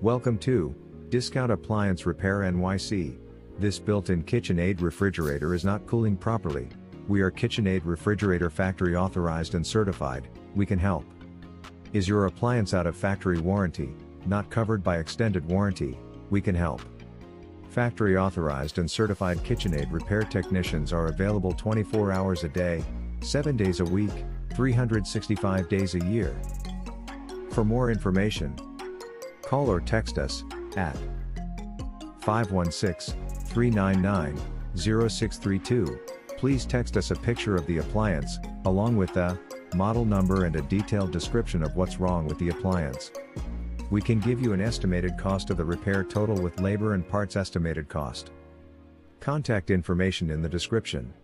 Welcome to Discount Appliance Repair NYC. This built-in KitchenAid refrigerator is not cooling properly. We are KitchenAid refrigerator factory authorized and certified. We can help. Is your appliance out of factory warranty, not covered by extended warranty? We can help. Factory authorized and certified KitchenAid repair technicians are available 24 hours a day, 7 days a week, 365 days a year. For more information, call or text us at 516-399-0632. Please text us a picture of the appliance, along with the model number and a detailed description of what's wrong with the appliance. We can give you an estimated cost of the repair total with labor and parts estimated cost. Contact information in the description.